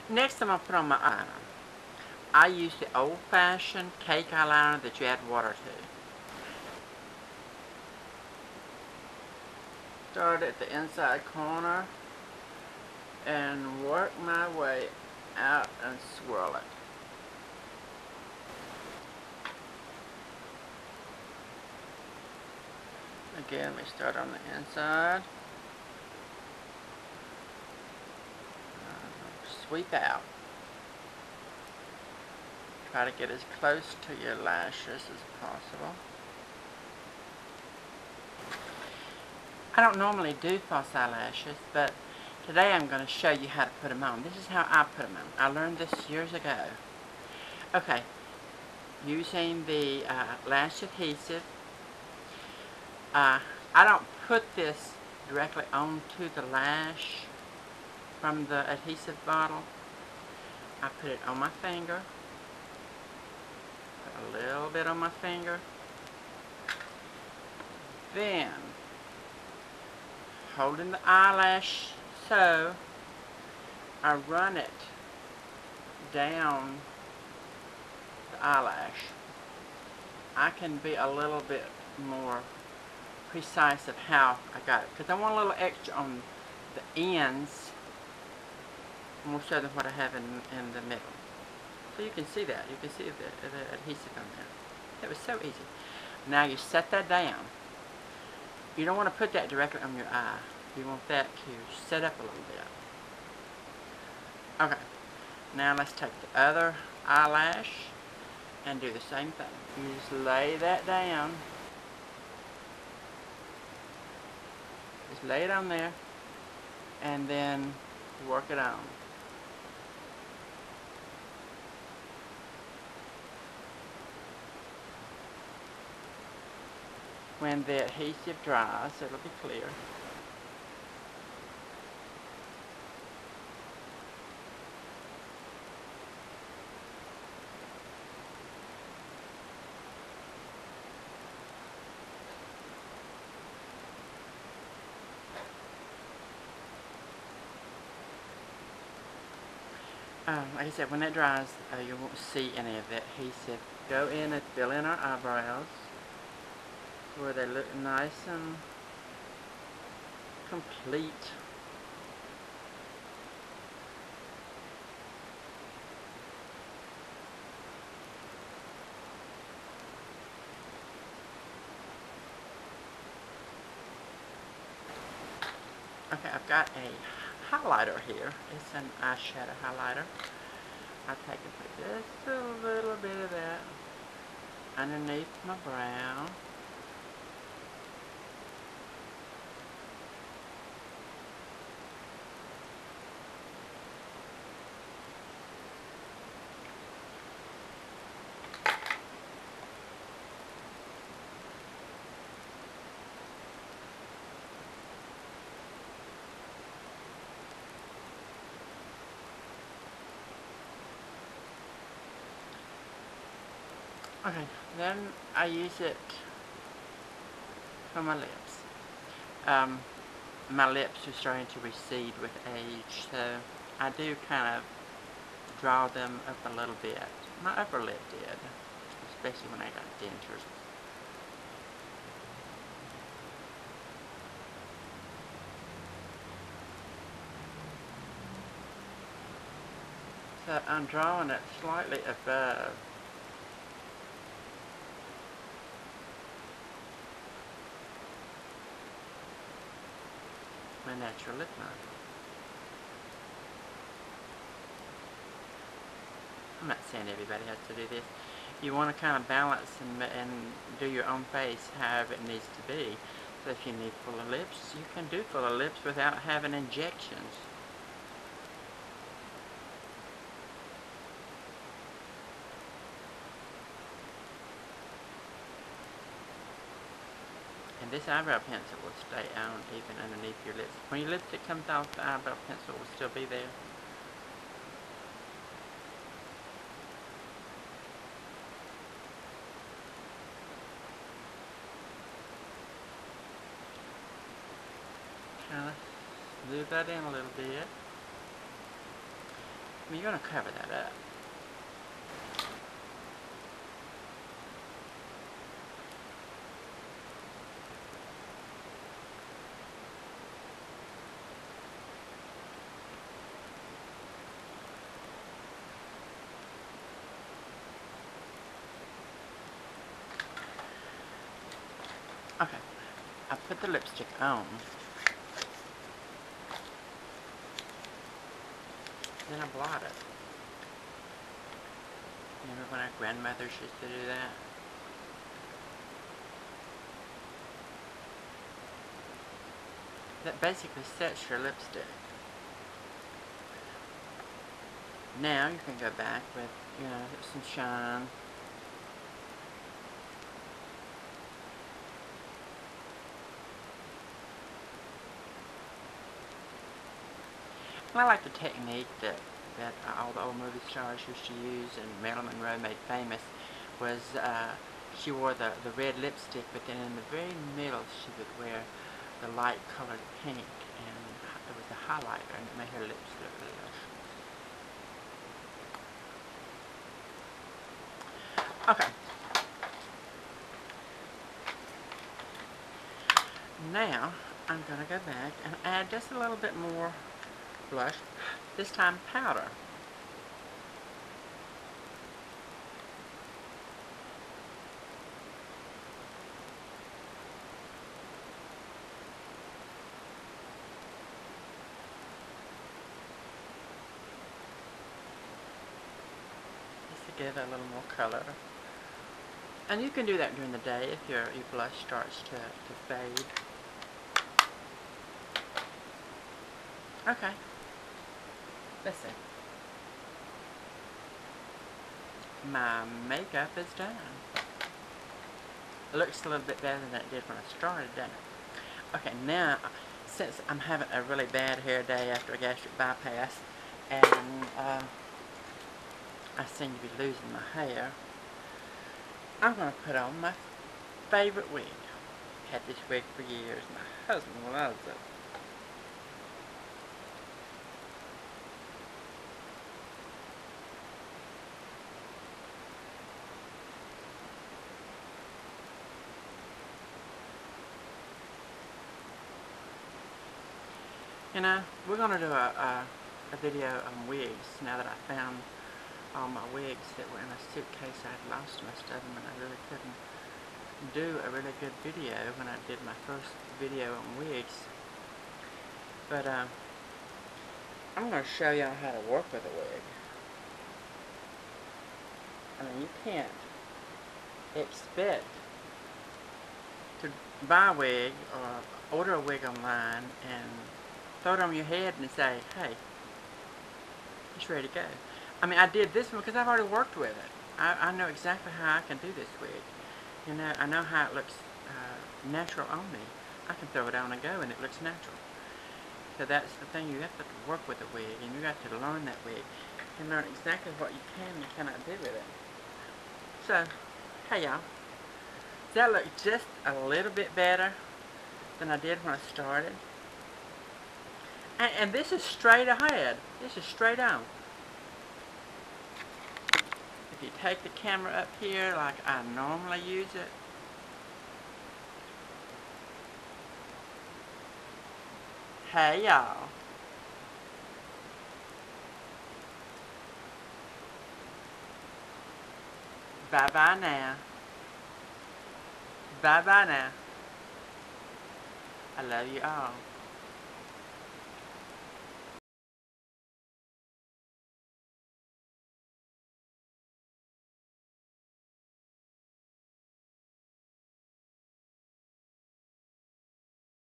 Next I'm going to put on my eyeliner. I use the old-fashioned cake eyeliner that you add water to. Start at the inside corner and work my way out and swirl it. Again, we start on the inside. Sweep out. Try to get as close to your lashes as possible. I don't normally do false eyelashes, but today I'm going to show you how to put them on. This is how I put them on. I learned this years ago. Okay, using the lash adhesive. I don't put this directly onto the lash from the adhesive bottle. I put it on my finger. Put a little bit on my finger. Then, holding the eyelash so, I run it down the eyelash. I can be a little bit more precise of how I got it, because I want a little extra on the ends, more so than what I have in the middle. So you can see that. You can see the adhesive on there. It was so easy. Now you set that down. You don't want to put that directly on your eye. You want that to set up a little bit. Okay. Now let's take the other eyelash and do the same thing. You just lay that down. Just lay it on there and then work it on. When the adhesive dries, it'll be clear. Like I said, when it dries, you won't see any of the adhesive. Go in and fill in our eyebrows where they look nice and complete. Okay, I've got a highlighter here. It's an eyeshadow highlighter. I'll take and put just a little bit of that underneath my brow. Okay, then I use it for my lips. My lips are starting to recede with age, so I do kind of draw them up a little bit. My upper lip did, especially when I got dentures. So I'm drawing it slightly above my natural lip line. I'm not saying everybody has to do this. You want to kind of balance and do your own face however it needs to be. So if you need fuller lips, you can do fuller lips without having injections. And this eyebrow pencil will stay on even underneath your lips. When your lipstick comes off, the eyebrow pencil will still be there. Kind of smooth that in a little bit. I mean, you're going to cover that up. Okay, I put the lipstick on. Then I blot it. Remember when our grandmothers used to do that? That basically sets your lipstick. Now you can go back with, you know, some shine. I like the technique that all the old movie stars used to use and Marilyn Monroe made famous was she wore the red lipstick, but then in the very middle she would wear the light colored pink, and it was a highlighter, and it made her lips look really luscious. Okay. Now I'm going to go back and add just a little bit more blush, this time powder. Just to give it a little more color. And you can do that during the day if your blush starts to fade. Okay. Let's see. My makeup is done. It looks a little bit better than it did when I started, doesn't it? Okay, now, since I'm having a really bad hair day after a gastric bypass, and I seem to be losing my hair, I'm going to put on my favorite wig. Had this wig for years. My husband loves it. You know, we're going to do a video on wigs now that I found all my wigs that were in a suitcase. I had lost most of them, and I really couldn't do a really good video when I did my first video on wigs. But I'm going to show y'all how to work with a wig. I mean, you can't expect to buy a wig or order a wig online and throw it on your head and say, hey, it's ready to go. I mean, I did this one because I've already worked with it. I know exactly how I can do this wig. You know, I know how it looks natural on me. I can throw it on and go and it looks natural. So that's the thing, you have to work with a wig and you have to learn that wig and learn exactly what you can and cannot do with it. So, hey y'all, does that look just a little bit better than I did when I started? And this is straight ahead. This is straight on. If you take the camera up here like I normally use it, hey y'all. Bye-bye now. Bye-bye now. I love you all.